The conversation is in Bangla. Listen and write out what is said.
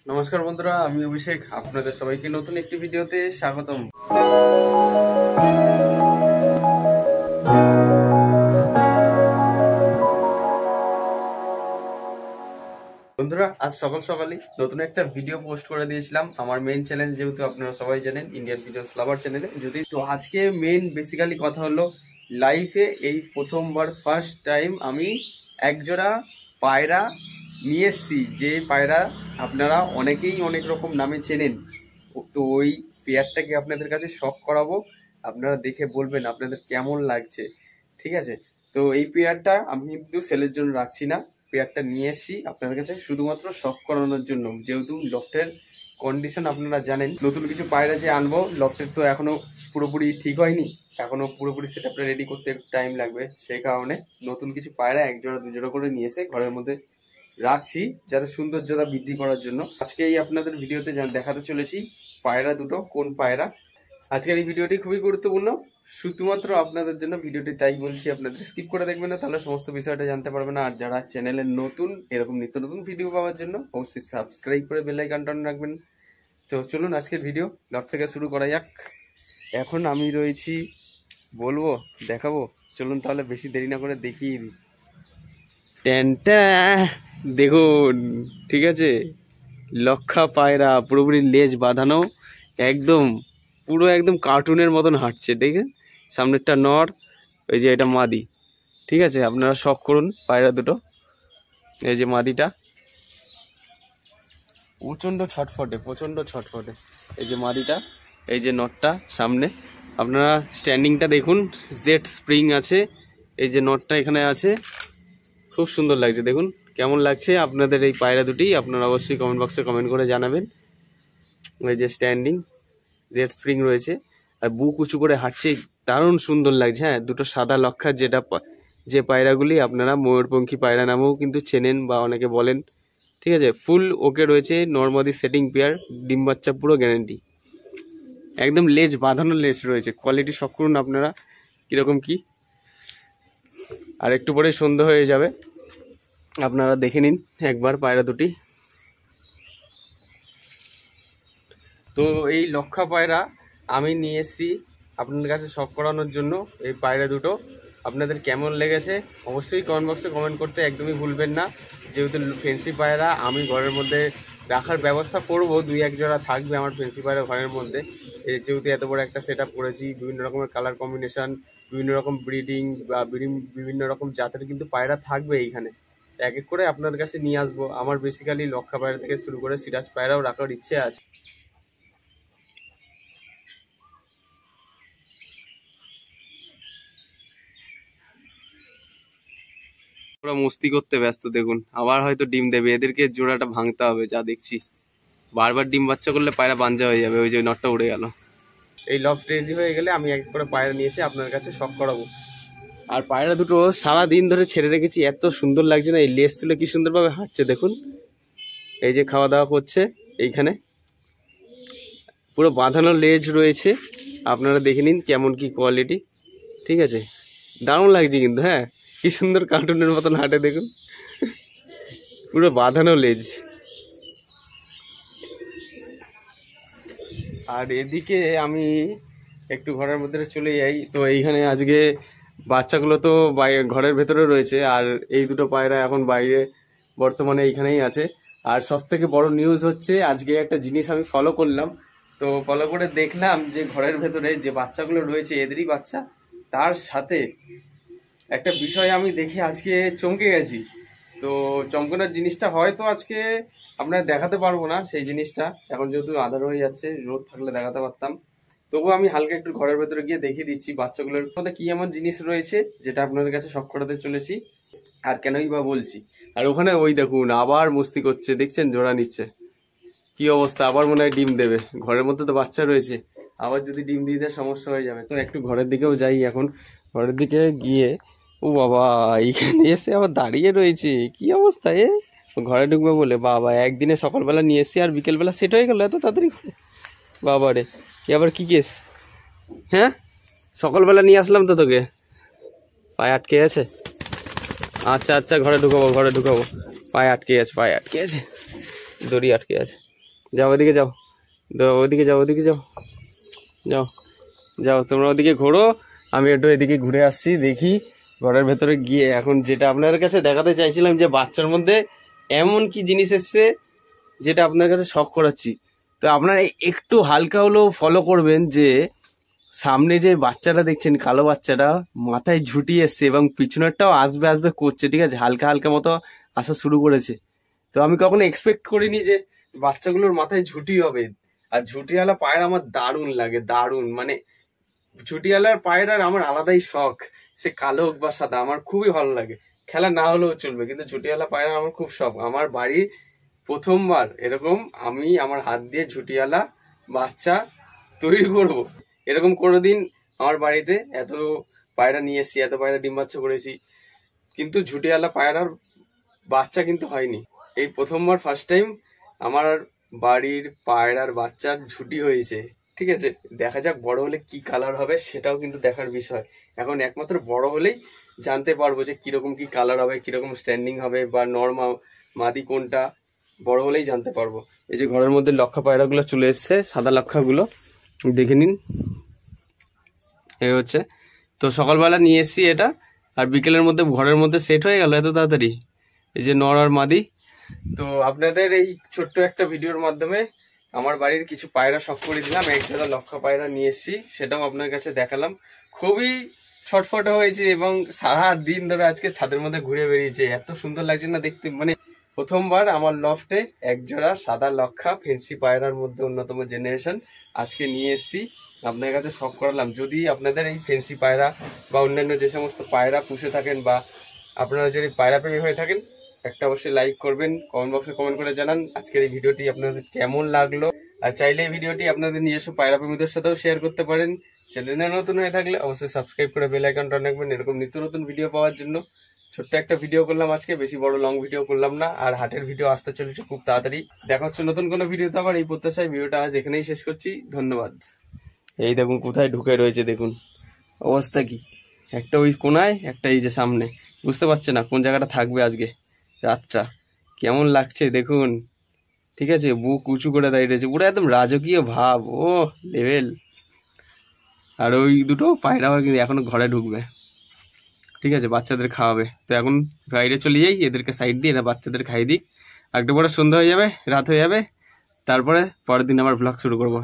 নমস্কার বন্ধুরা, আমি অভিষেক। আপনাদের সবাইকে নতুন একটি ভিডিওতে স্বাগতম। বন্ধুরা, আজ সকাল সকালই নতুন একটা ভিডিও পোস্ট করে দিয়েছিলাম আমার মেইন চ্যানেল, যেহেতু আপনারা সবাই জানেন ইন্ডিয়ান পিজনস লাভার চ্যানেলে। যদি তো আজকে মেইন বেসিক্যালি কথা হলো, লাইফে এই প্রথমবার ফার্স্ট টাইম আমি একজোড়া পায়রা নিয়ে এসছি, যে পায়রা আপনারা অনেকেই অনেক রকম নামে চেনেন। তো ওই পেয়ারটাকে আপনাদের কাছে শখ করাবো, আপনারা দেখে বলবেন আপনাদের কেমন লাগছে। ঠিক আছে, তো এই পেয়ারটা আমি কিন্তু সেলের জন্য রাখছি না, পেয়ারটা নিয়ে এসছি আপনাদের কাছে শুধুমাত্র শখ করানোর জন্য। যেহেতু লফটের কন্ডিশন আপনারা জানেন, নতুন কিছু পায়রা যে আনবো, লফটের তো এখনো পুরোপুরি ঠিক হয়নি, এখনো পুরোপুরি সেটআপটা রেডি করতে একটু টাইম লাগবে। সেই কারণে নতুন কিছু পায়রা এক জোড়া দু জোড়া করে নিয়ে এসে ঘরের মধ্যে রাখছি, যাতে সৌন্দর্যতা বৃদ্ধি করার জন্য। আজকে এই আপনাদের ভিডিওতে দেখাতে চলেছি পায়রা দুটো কোন পায়রা। আজকের এই ভিডিওটি খুবই গুরুত্বপূর্ণ, শুধুমাত্র আপনাদের জন্য ভিডিওটি, তাই বলছি আপনাদের স্কিপ করে দেখবেন না, তাহলে সমস্ত বিষয়টা জানতে পারবেন না। আর যারা চ্যানেলে নতুন, এরকম নিত্য নতুন ভিডিও পাওয়ার জন্য অবশ্যই সাবস্ক্রাইব করে বেল আইকনটা অন রাখবেন। তো চলুন আজকের ভিডিও লট থেকে শুরু করা যাক। এখন আমি রয়েছি, বলবো, দেখাবো, চলুন তাহলে বেশি দেরি না করে দেখিয়ে দিই। ট্যানটা দেখুন, ঠিক আছে, লক্ষা পায়রা, পুরোপুরি লেজ বাঁধানো, একদম পুরো একদম কার্টুনের মতন হাঁটছে। দেখে সামনেরটা নর, ওই যে এটা মাদি। ঠিক আছে, আপনারা শখ করুন পায়রা দুটো। এই যে মাদিটা প্রচণ্ড ছটফটে। এই যে মাদিটা, এই যে নটটা সামনে। আপনারা স্ট্যান্ডিংটা দেখুন, জেড স্প্রিং আছে, এই যে নটটা এখানে আছে, খুব সুন্দর লাগছে। দেখুন কেমন লাগছে আপনাদের এই পায়রা দুটি, আপনারা অবশ্যই কমেন্ট বক্সে কমেন্ট করে জানাবেন। এই যে স্ট্যান্ডিং জেড স্প্রিং রয়েছে, আর বুক উঁচু করে হাঁটছে, দারুণ সুন্দর লাগছে। হ্যাঁ, দুটো সাদা লক্ষার যে পায়রাগুলি আপনারা ময়ূরপঙ্খী পায়রা নামেও কিন্তু চেনেন বা অনেকে বলেন। ঠিক আছে, ফুল ওকে রয়েছে, নর্মাদি সেটিং পেয়ার, ডিম বাচ্চা পুরো গ্যারেন্টি, একদম লেজ বাঁধানো লেজ রয়েছে। কোয়ালিটি শখ করুন আপনারা কীরকম কি। আর একটু পরে সন্ধ্যা হয়ে যাবে, আপনারা দেখে নিন একবার পায়রা দুটি। তো এই লক্ষা পায়রা আমি নিয়ে এসেছি আপনাদের কাছে শখ করানোর জন্য। এই পায়রা দুটো আপনাদের কেমন লেগেছে অবশ্যই কমেন্ট বক্সে কমেন্ট করতে একদমই ভুলবেন না। যেহেতু ফেন্সি পায়রা আমি ঘরের মধ্যে রাখার ব্যবস্থা করব, দুই এক জোড়া থাকবে আমার ফেন্সি পায়রা ঘরের মধ্যে। যেহেতু এত বড় একটা সেট আপ করেছি, বিভিন্ন রকমের কালার কম্বিনেশন, বিভিন্ন রকম ব্রিডিং বা বিভিন্ন রকম জাতের কিন্তু পায়রা থাকবে এইখানে। এক এক করে আপনাদের কাছে নিয়ে আসবো। আমার বেসিক্যালি লক্ষা পায়রা থেকে শুরু করে সিরাজ পায়রাও রাখার ইচ্ছে আছে। ওরা মস্তি করতে ব্যস্ত, দেখুন আবার হয়তো ডিম দেবে, এদেরকে জোড়াটা ভাঙতে হবে। যা দেখছি বারবার ডিম বাচ্চা করলে পায়রা বাঞ্জা হয়ে যাবে। ওই যে নটটা উড়ে গেল। এই লফট রেডি হয়ে গেলে আমি এক করে পায়রা নিয়ে এসে আপনার কাছে শখ করাবো। আর পায়রা দুটো সারা দিন ধরে ছেড়ে রেখেছি, এত সুন্দর লাগছে না, এই লেজ তুলে কি সুন্দরভাবে হাঁটছে দেখুন। এই যে খাওয়া দাওয়া করছে এইখানে, পুরো বাঁধানো লেজ রয়েছে, আপনারা দেখে নিন কেমন কি কোয়ালিটি। ঠিক আছে, দারুণ লাগছে কিন্তু। হ্যাঁ, কি সুন্দর কার্টুনের মতন হাঁটে দেখুন, পুরো বাঁধানো লেজ। আর এদিকে আমি একটু ঘরের মধ্যে চলে যাই। তো এইখানে আজকে বাচ্চাগুলো তো ঘরের ভেতরে রয়েছে, আর এই দুটো পায়রা এখন বাইরে বর্তমানে এইখানেই আছে। আর সব থেকে বড় নিউজ হচ্ছে, আজকে একটা জিনিস আমি ফলো করলাম। তো ফলো করে দেখলাম যে ঘরের ভেতরে যে বাচ্চাগুলো রয়েছে এদেরই বাচ্চা। তার সাথে একটা বিষয় আমি দেখে আজকে চমকে গেছি। তো চমকানোর জিনিসটা হয়তো আজকে আপনার দেখাতে পারবো না, সেই জিনিসটা এখন যেহেতু আঁধার হয়ে যাচ্ছে, রোদ থাকলে দেখাতে পারতাম। তবুও আমি হালকা একটু ঘরের ভেতরে গিয়ে দেখিয়ে দিচ্ছি বাচ্চাগুলোর মধ্যে কি এমন জিনিস রয়েছে যেটা আপনাদের কাছে শখ করাতে চলেছি, আর কেনই বা বলছি। আর ওখানে ওই দেখুন আবার মস্তি করছে, দেখছেন জোড়া নিচ্ছে, কি অবস্থা। আবার মনে হয় ডিম দেবে, ঘরের মধ্যে তো বাচ্চা রয়েছে, আবার যদি ডিম দিয়ে দেয় সমস্যা হয়ে যাবে। তো একটু ঘরের দিকেও যাই এখন। ঘরের দিকে গিয়ে, ও বাবা, এইখানে এসে আবার দাঁড়িয়ে রয়েছে, কি অবস্থা এ। ঘরে ঢুকবে বলে বাবা, একদিনে সকালবেলা নিয়ে এসছি আর বিকেলবেলা সেট হয়ে গেল এত তাড়াতাড়ি। বাবা রে, কি আবার কি কেস। হ্যাঁ, সকালবেলা নিয়ে আসলাম তো তোকে, পায়ে আটকে আছে। আচ্ছা আচ্ছা, ঘরে ঢুকাবো, পায়ে আটকে আছে, দড়ি আটকে আছে। যাও ওদিকে যাও, ওদিকে যাও, ওদিকে যাও, যাও যাও তোমরা ওদিকে ঘোরো, আমি একটু এদিকে ঘুরে আসছি দেখি ঘরের ভেতরে গিয়ে। এখন যেটা আপনাদের কাছে দেখাতে চাইছিলাম যে বাচ্চার মধ্যে এমন কি জিনিস এসছে যেটা আপনার কাছে শখ করাচ্ছি। তো আপনারা একটু হালকা হলেও ফলো করবেন যে সামনে যে বাচ্চাটা দেখছেন কালো বাচ্চাটা মাথায় ঝুঁটি এসছে এবং পিছনেরটাও আসবে আসবে করছে, ঠিক আছে, হালকা হালকা মতো আসা শুরু করেছে। তো আমি কখনো এক্সপেক্ট করিনি যে বাচ্চাগুলোর মাথায় ঝুঁটি হবে। আর ঝুঁটিওয়ালা পায়রা আমার দারুণ লাগে, দারুণ, মানে ঝুঁটিওয়ালার পায়রার আমার আলাদাই শখ। সে কালো হোক বা সাদা আমার খুবই ভালো লাগে, খেলা না হলেও চলবে, কিন্তু ঝুঁটিওয়ালা পায়রা আমার খুব শখ। আমার বাড়ির প্রথমবার এরকম আমি আমার হাত দিয়ে ঝুঁটিওয়ালা বাচ্চা তৈরি করব, এরকম কোনোদিন আমার বাড়িতে এত পায়রা নিয়ে এসেছি, এত পায়রা ডিম বাচ্চা করেছি, কিন্তু ঝুঁটিওয়ালা পায়রার বাচ্চা কিন্তু হয়নি। এই প্রথমবার ফার্স্ট টাইম আমার বাড়ির পায়রার বাচ্চার ঝুঁটি হয়েছে। ঠিক আছে, দেখা যাক বড় হলে কি কালার হবে, সেটাও কিন্তু দেখার বিষয়। এখন একমাত্র বড় হলেই জানতে পারবো যে কিরকম কি কালার হবে, কিরকম স্ট্যান্ডিং হবে, বা নর্মা মাদি কোনটা, বড় হলেই জানতে পারবো। এই যে ঘরের মধ্যে লক্ষা পায়রাগুলো চলে এসছে, সাদা লক্ষাগুলো দেখে নিন, এই হচ্ছে। তো সকালবেলা নিয়ে এসছি এটা, আর বিকেলের মধ্যে ঘরের মধ্যে সেট হয়ে গেল এত তাড়াতাড়ি। এই যে নর আর মাদি। তো আপনাদের এই ছোট্ট একটা ভিডিওর মাধ্যমে আমার বাড়ির কিছু পায়রা শখ করে দিলাম, এক জোড়া লক্ষা পায়রা নিয়ে এসেছি, সেটাও আপনার কাছে দেখালাম। খুবই ছটফটে হয়েছে এবং সারা দিন ধরে আজকে ছাদের মধ্যে ঘুরে বেরিয়েছে, এত সুন্দর লাগছে না দেখতে। মানে প্রথমবার আমার লফটে এক জোড়া সাদা লক্ষা ফেন্সি পায়রার মধ্যে অন্যতম জেনারেশন আজকে নিয়ে এসেছি, আপনার কাছে শখ করালাম। যদি আপনাদের এই ফেন্সি পায়রা বা অন্যান্য যে সমস্ত পায়রা পুষে থাকেন, বা আপনারা যদি পায়রা প্রেমী হয়ে থাকেন, একটা অবশ্যই লাইক করবেন, কমেন্ট বক্সে কমেন্ট করে জানান আজকের এই ভিডিওটি আপনাদের কেমন লাগলো। আর চাইলে এই ভিডিওটি আপনাদের নিজস্ব পায়রা প্রেমীদের সাথেও শেয়ার করতে পারেন। চ্যানেলে নতুন হয়ে থাকলে অবশ্যই সাবস্ক্রাইব করে বেল আইকনটা অন রাখবেন এরকম নিত্য নতুন ভিডিও পাওয়ার জন্য। ছোট্ট একটা ভিডিও করলাম আজকে, বেশি বড় লং ভিডিও করলাম না। আর হাটের ভিডিও আসতে চলেছে খুব তাড়াতাড়ি। দেখা হচ্ছে নতুন কোনো ভিডিওতে আবার, এই প্রত্যাশায় ভিডিওটা আজ এখানেই শেষ করছি। ধন্যবাদ। এই দেখুন কোথায় ঢুকে রয়েছে, দেখুন অবস্থা কি, একটা ওই কোনায়, একটা এই যে সামনে, বুঝতে পারছে না কোন জায়গাটা থাকবে আজকে রাতটা। কেমন লাগছে দেখুন, ঠিক আছে, বুক উঁচু করে দাঁড়িয়ে রয়েছে, পুরো একদম রাজকীয় ভাব, ও লেভেল। আর ওই দুটো পায়রা আবার কিন্তু এখনো ঘরে ঢুকবে, ঠিক আছে, বাচ্চাদের খাওয়াবে। তো এখন বাইরে চলে যাই, এদেরকে সাইড দিয়ে এরা বাচ্চাদের খাই দিক, একটু পরে সন্ধ্যা হয়ে যাবে, রাত হয়ে যাবে, তারপরে পরের দিন আবার ব্লগ শুরু করবো।